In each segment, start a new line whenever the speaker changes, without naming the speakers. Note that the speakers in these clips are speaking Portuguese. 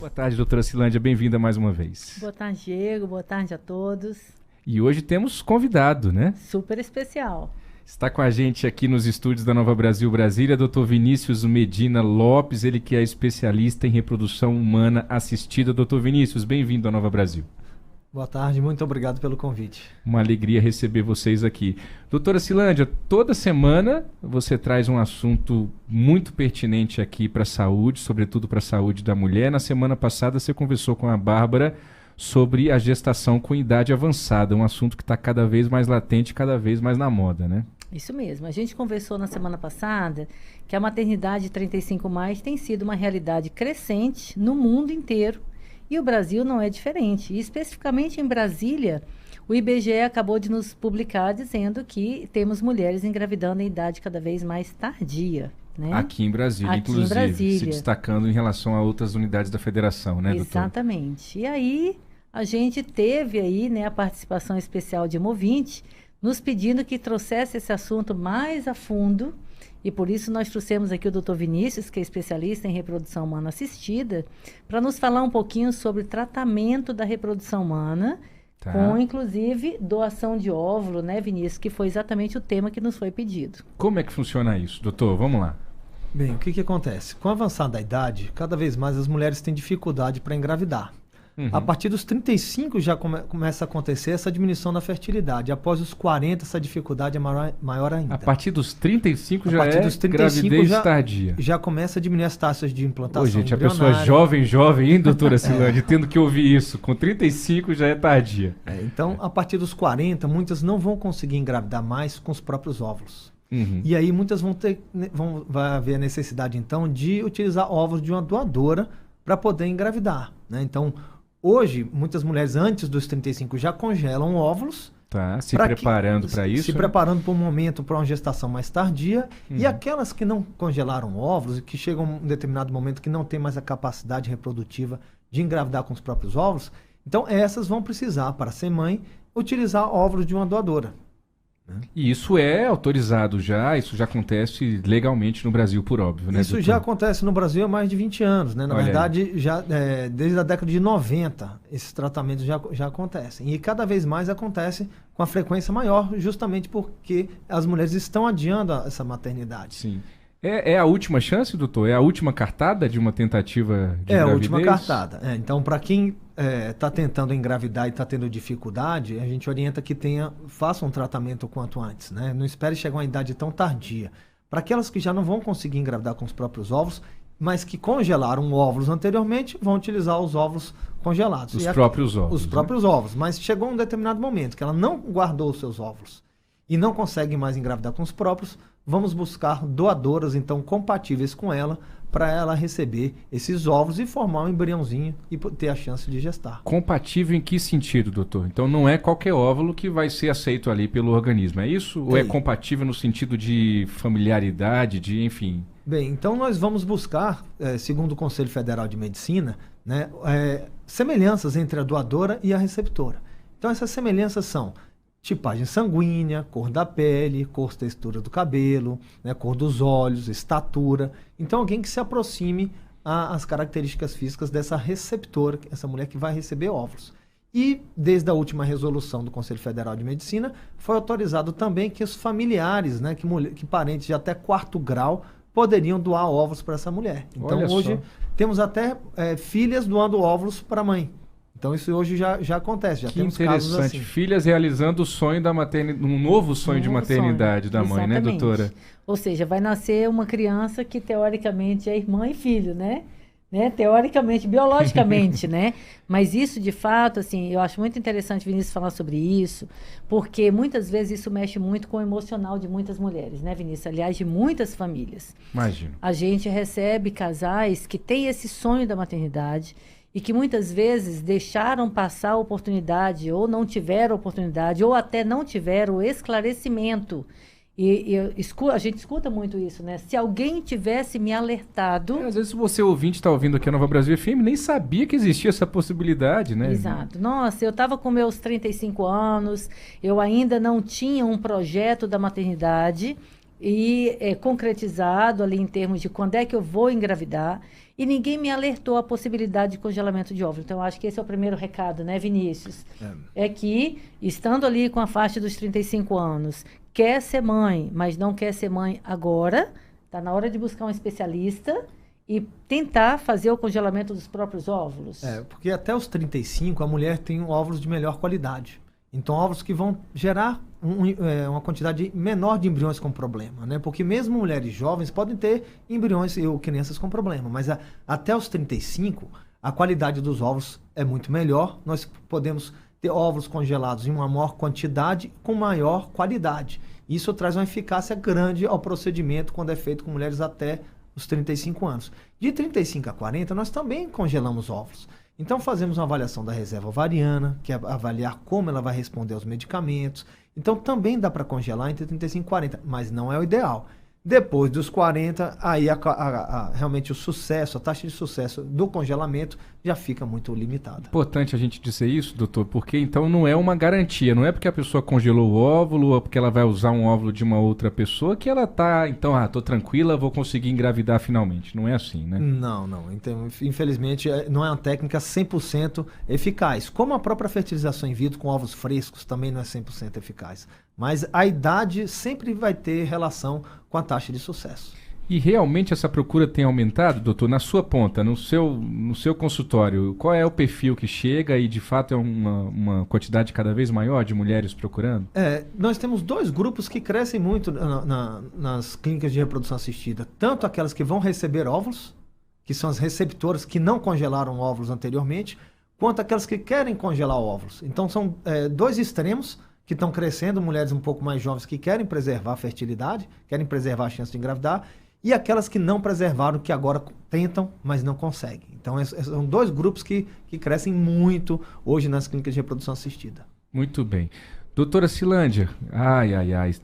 Boa tarde, doutora Silândia, bem-vinda mais uma vez.
Boa tarde, Diego. Boa tarde a todos.
E hoje temos convidado, né?
Super especial.
Está com a gente aqui nos estúdios da Nova Brasil Brasília, Dr. Vinícius Medina Lopes, ele que é especialista em reprodução humana assistida. Dr. Vinícius, bem-vindo à Nova Brasil.
Boa tarde, muito obrigado pelo convite.
Uma alegria receber vocês aqui. Doutora Silândia, toda semana você traz um assunto muito pertinente aqui para a saúde, sobretudo para a saúde da mulher. Na semana passada você conversou com a Bárbara sobre a gestação com idade avançada, um assunto que está cada vez mais latente, cada vez mais na moda, né?
Isso mesmo. A gente conversou na semana passada que a maternidade 35+, tem sido uma realidade crescente no mundo inteiro. E o Brasil não é diferente. E especificamente em Brasília, o IBGE acabou de nos publicar dizendo que temos mulheres engravidando em idade cada vez mais tardia. Né?
Aqui em Brasília,
aqui
inclusive,
em Brasília.
se destacando em relação a outras unidades da federação, né, doutor?
Exatamente. E aí, a gente teve aí, né, a participação especial de uma ouvinte, nos pedindo que trouxesse esse assunto mais a fundo. E por isso nós trouxemos aqui o Dr. Vinícius, que é especialista em reprodução humana assistida, para nos falar um pouquinho sobre tratamento da reprodução humana, com inclusive doação de óvulo, né, Vinícius, que foi exatamente o tema que nos foi pedido.
Como é que funciona isso, doutor? Vamos lá.
Bem, o que acontece? Com o avançar da idade, cada vez mais as mulheres têm dificuldade para engravidar. A partir dos 35 já começa a acontecer essa diminuição da fertilidade. Após os 40, essa dificuldade é maior ainda.
A partir dos 35
a
já
partir
é
dos 35
gravidez tardia.
Já começa a diminuir as taxas de implantação.
Ô, gente, a pessoa
embrionária.
jovem, hein, doutora Silândia, tendo que ouvir isso. Com 35 já é tardia.
Então, a partir dos 40, muitas não vão conseguir engravidar mais com os próprios óvulos.
Uhum.
E aí muitas vai haver a necessidade, então, de utilizar óvulos de uma doadora para poder engravidar, né? Então, hoje, muitas mulheres antes dos 35 já congelam óvulos.
Tá, se preparando para isso.
Se preparando para um momento, para uma gestação mais tardia. E aquelas que não congelaram óvulos e que chegam a um determinado momento que não tem mais a capacidade reprodutiva de engravidar com os próprios óvulos, então essas vão precisar, para ser mãe, utilizar óvulos de uma doadora.
E isso é autorizado já, isso já acontece legalmente no Brasil, por óbvio, né,
Isso
doutor?
já acontece no Brasil há mais de 20 anos, né? Na
Olha
verdade, já, desde a década de 90, esses tratamentos já acontecem. E cada vez mais acontece com a frequência maior, justamente porque as mulheres estão adiando essa maternidade.
Sim. É a última chance, doutor? É a última cartada de uma tentativa de
É a
gravidez?
última cartada. Então, para quem está tentando engravidar e está tendo dificuldade, a gente orienta que faça um tratamento o quanto antes, né? Não espere chegar a uma idade tão tardia. Para aquelas que já não vão conseguir engravidar com os próprios óvulos, mas que congelaram óvulos anteriormente, vão utilizar os óvulos congelados.
Os próprios óvulos.
Os próprios óvulos. Mas chegou um determinado momento que ela não guardou os seus óvulos e não consegue mais engravidar com os próprios, vamos buscar doadoras, então, compatíveis com ela, para ela receber esses óvulos e formar um embriãozinho e ter a chance de gestar.
Compatível em que sentido, doutor? Então não é qualquer óvulo que vai ser aceito ali pelo organismo, é isso? Ou é compatível no sentido de familiaridade, de enfim?
Bem, então nós vamos buscar, segundo o Conselho Federal de Medicina, né, semelhanças entre a doadora e a receptora. Então essas semelhanças são tipagem sanguínea, cor da pele, cor, textura do cabelo, né, cor dos olhos, estatura. Então, alguém que se aproxime às características físicas dessa receptora, essa mulher que vai receber óvulos. E, desde a última resolução do Conselho Federal de Medicina, foi autorizado também que os familiares, né, que parentes de até 4º grau, poderiam doar óvulos para essa mulher. Então,
Olha
hoje,
só.
temos até filhas doando óvulos para a mãe. Então isso hoje já acontece, já
Que
temos casos
interessante.
assim.
Filhas realizando o sonho da maternidade, um novo sonho de maternidade da mãe, né, doutora?
Ou seja, vai nascer uma criança que teoricamente é irmã e filho, né? Teoricamente, biologicamente, né? Mas isso, de fato, assim, eu acho muito interessante Vinícius falar sobre isso, porque muitas vezes isso mexe muito com o emocional de muitas mulheres, né, Vinícius? Aliás, de muitas famílias.
Imagino.
A gente recebe casais que têm esse sonho da maternidade e que muitas vezes deixaram passar a oportunidade, ou não tiveram oportunidade, ou até não tiveram o esclarecimento. A gente escuta muito isso, né? Se alguém tivesse me alertado...
Às vezes você ouvinte está ouvindo aqui a Nova Brasil FM, nem sabia que existia essa possibilidade, né?
Exato. Nossa, eu estava com meus 35 anos, eu ainda não tinha um projeto da maternidade concretizado ali em termos de quando é que eu vou engravidar. e ninguém me alertou a possibilidade de congelamento de óvulo. Então, eu acho que esse é o primeiro recado, né, Vinícius? É que, estando ali com a faixa dos 35 anos, quer ser mãe, mas não quer ser mãe agora, está na hora de buscar um especialista e tentar fazer o congelamento dos próprios óvulos.
Porque até os 35 a mulher tem óvulos de melhor qualidade. Então, óvulos que vão gerar uma quantidade menor de embriões com problema, né? Porque mesmo mulheres jovens podem ter embriões ou crianças com problema, mas até os 35, a qualidade dos óvulos é muito melhor. Nós podemos ter óvulos congelados em uma maior quantidade com maior qualidade. Isso traz uma eficácia grande ao procedimento quando é feito com mulheres até os 35 anos. De 35 a 40, nós também congelamos óvulos. Então, fazemos uma avaliação da reserva ovariana, que é avaliar como ela vai responder aos medicamentos. Então, também dá para congelar entre 35 e 40, mas não é o ideal. Depois dos 40, aí realmente o sucesso, a taxa de sucesso do congelamento já fica muito limitada.
Importante a gente dizer isso, doutor, porque então não é uma garantia, não é porque a pessoa congelou o óvulo ou porque ela vai usar um óvulo de uma outra pessoa que ela tá, então, tô tranquila, vou conseguir engravidar finalmente. Não é assim, né?
Não. Então, infelizmente, não é uma técnica 100% eficaz. Como a própria fertilização in vitro com ovos frescos também não é 100% eficaz. Mas a idade sempre vai ter relação com a taxa de sucesso.
E realmente essa procura tem aumentado, doutor? Na sua ponta, no seu consultório, qual é o perfil que chega e de fato é uma quantidade cada vez maior de mulheres procurando?
Nós temos dois grupos que crescem muito nas clínicas de reprodução assistida. Tanto aquelas que vão receber óvulos, que são as receptoras que não congelaram óvulos anteriormente, quanto aquelas que querem congelar óvulos. Então são dois extremos que estão crescendo, mulheres um pouco mais jovens que querem preservar a fertilidade, querem preservar a chance de engravidar, e aquelas que não preservaram, que agora tentam, mas não conseguem. Então, são dois grupos que crescem muito hoje nas clínicas de reprodução assistida.
Muito bem. Doutora Silândia,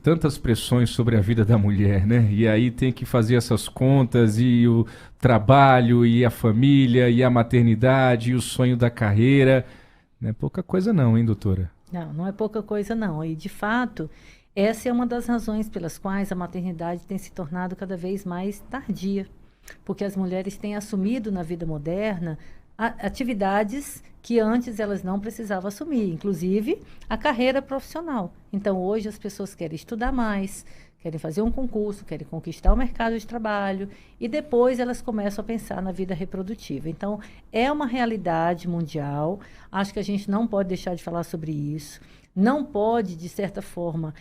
tantas pressões sobre a vida da mulher, né? E aí tem que fazer essas contas, e o trabalho, e a família, e a maternidade, e o sonho da carreira. Não é pouca coisa não, hein, doutora?
Não é pouca coisa não. E, de fato, essa é uma das razões pelas quais a maternidade tem se tornado cada vez mais tardia. Porque as mulheres têm assumido na vida moderna atividades que antes elas não precisavam assumir, inclusive a carreira profissional. Então, hoje as pessoas querem estudar mais, querem fazer um concurso, querem conquistar o mercado de trabalho e depois elas começam a pensar na vida reprodutiva. Então, é uma realidade mundial. Acho que a gente não pode deixar de falar sobre isso. Não pode, de certa forma,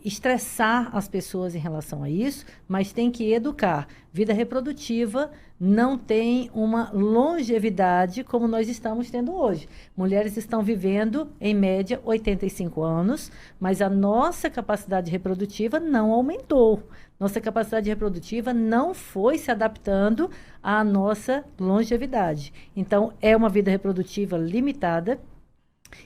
estressar as pessoas em relação a isso, mas tem que educar. Vida reprodutiva não tem uma longevidade como nós estamos tendo hoje. Mulheres estão vivendo, em média, 85 anos, mas a nossa capacidade reprodutiva não aumentou. Nossa capacidade reprodutiva não foi se adaptando à nossa longevidade. Então, é uma vida reprodutiva limitada.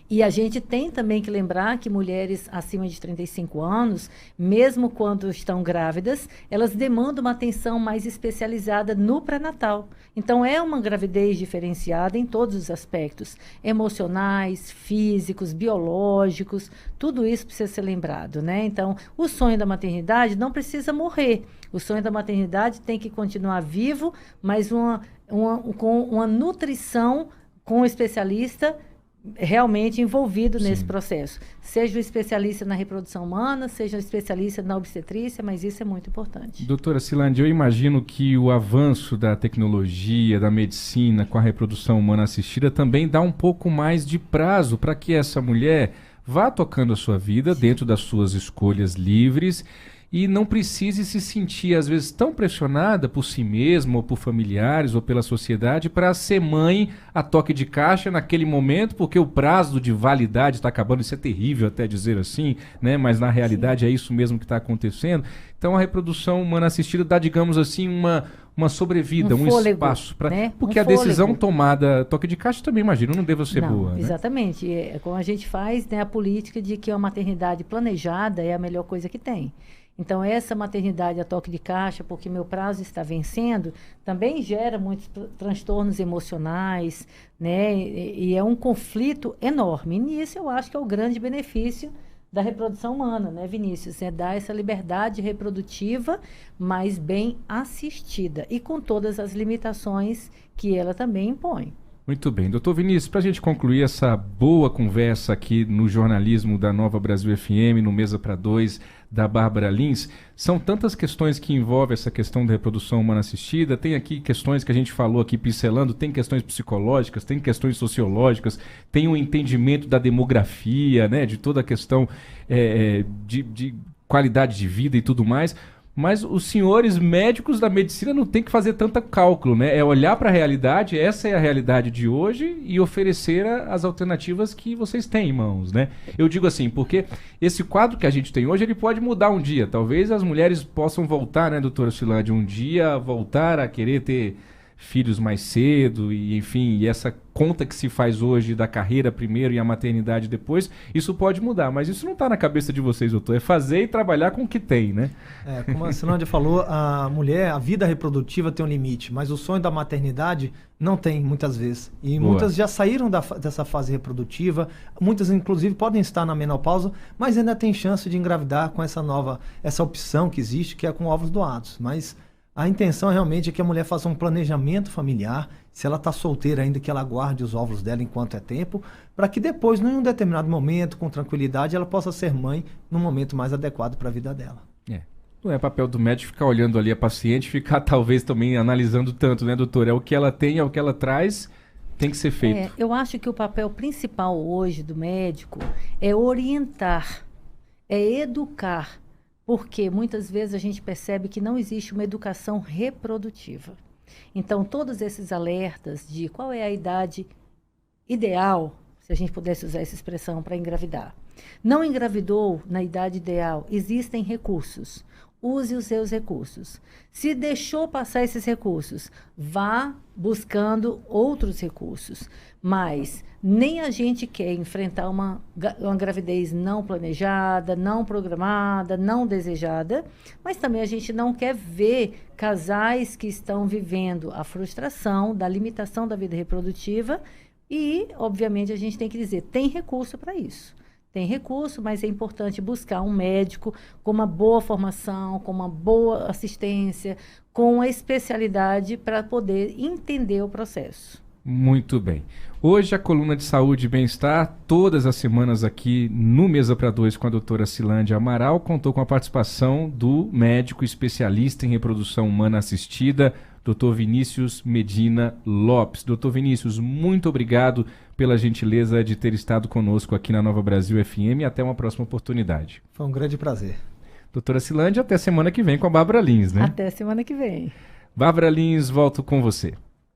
E a gente tem também que lembrar que mulheres acima de 35 anos, mesmo quando estão grávidas, elas demandam uma atenção mais especializada no pré-natal. Então, é uma gravidez diferenciada em todos os aspectos, emocionais, físicos, biológicos, tudo isso precisa ser lembrado, né? Então, o sonho da maternidade não precisa morrer. O sonho da maternidade tem que continuar vivo, mas com uma nutrição com o especialista realmente envolvido
Sim.
nesse processo. Seja o especialista na reprodução humana, seja o especialista na obstetrícia, mas isso é muito importante.
Doutora Silândia, eu imagino que o avanço da tecnologia, da medicina com a reprodução humana assistida também dá um pouco mais de prazo para que essa mulher vá tocando a sua vida dentro das suas escolhas livres e não precise se sentir, às vezes, tão pressionada por si mesma, ou por familiares, ou pela sociedade, para ser mãe a toque de caixa naquele momento, porque o prazo de validade está acabando. Isso é terrível até dizer assim, né? Mas na realidade é isso mesmo que está acontecendo. Então a reprodução humana assistida dá, digamos assim, uma sobrevida, um
fôlego,
espaço.
né?
Porque a decisão tomada, toque de caixa, também imagino, não deva ser boa.
Exatamente. Né? Como a gente faz, né, a política de que a maternidade planejada é a melhor coisa que tem. Então, essa maternidade a toque de caixa, porque meu prazo está vencendo, também gera muitos transtornos emocionais, né? E é um conflito enorme. E nisso eu acho que é o grande benefício da reprodução humana, né, Vinícius? É dar essa liberdade reprodutiva, mas bem assistida e com todas as limitações que ela também impõe.
Muito bem. Doutor Vinícius, para a gente concluir essa boa conversa aqui no jornalismo da Nova Brasil FM, no Mesa para Dois, da Bárbara Lins, são tantas questões que envolvem essa questão da reprodução humana assistida, tem aqui questões que a gente falou aqui pincelando, tem questões psicológicas, tem questões sociológicas, tem um entendimento da demografia, né, de toda a questão de qualidade de vida e tudo mais. Mas os senhores médicos da medicina não tem que fazer tanto cálculo, né? É olhar para a realidade, essa é a realidade de hoje, e oferecer as alternativas que vocês têm em mãos, né? Eu digo assim, porque esse quadro que a gente tem hoje, ele pode mudar um dia. Talvez as mulheres possam voltar, né, doutora Silândia, um dia voltar a querer ter filhos mais cedo, e enfim, e essa conta que se faz hoje da carreira primeiro e a maternidade depois, isso pode mudar, mas isso não está na cabeça de vocês, doutor, é fazer e trabalhar com o que tem, né?
Como a Silândia falou, a mulher, a vida reprodutiva tem um limite, mas o sonho da maternidade não tem, muitas vezes, e
Boa.
Muitas já saíram dessa fase reprodutiva, muitas inclusive podem estar na menopausa, mas ainda tem chance de engravidar com essa opção que existe, que é com óvulos doados, mas a intenção realmente é que a mulher faça um planejamento familiar, se ela está solteira ainda, que ela guarde os óvulos dela enquanto é tempo, para que depois, em um determinado momento, com tranquilidade, ela possa ser mãe num momento mais adequado para a vida dela.
Não é papel do médico ficar olhando ali a paciente, ficar talvez também analisando tanto, né, doutor? É o que ela tem, é o que ela traz, tem que ser feito.
Eu acho que o papel principal hoje do médico é orientar, é educar, porque muitas vezes a gente percebe que não existe uma educação reprodutiva. Então, todos esses alertas de qual é a idade ideal, se a gente pudesse usar essa expressão, para engravidar. Não engravidou na idade ideal, existem recursos. Use os seus recursos. Se deixou passar esses recursos, vá buscando outros recursos. Mas nem a gente quer enfrentar uma gravidez não planejada, não programada, não desejada, mas também a gente não quer ver casais que estão vivendo a frustração da limitação da vida reprodutiva e, obviamente, a gente tem que dizer, tem recurso para isso. Tem recurso, mas é importante buscar um médico com uma boa formação, com uma boa assistência, com a especialidade para poder entender o processo.
Muito bem. Hoje a coluna de saúde e bem-estar, todas as semanas aqui no Mesa para Dois com a doutora Silândia Amaral, contou com a participação do médico especialista em reprodução humana assistida, Dr. Vinícius Medina Lopes. Dr. Vinícius, muito obrigado pela gentileza de ter estado conosco aqui na Nova Brasil FM e até uma próxima oportunidade.
Foi um grande prazer.
Doutora Silândia, até semana que vem com a Bárbara Lins, né?
Até semana que vem.
Bárbara Lins, volto com você.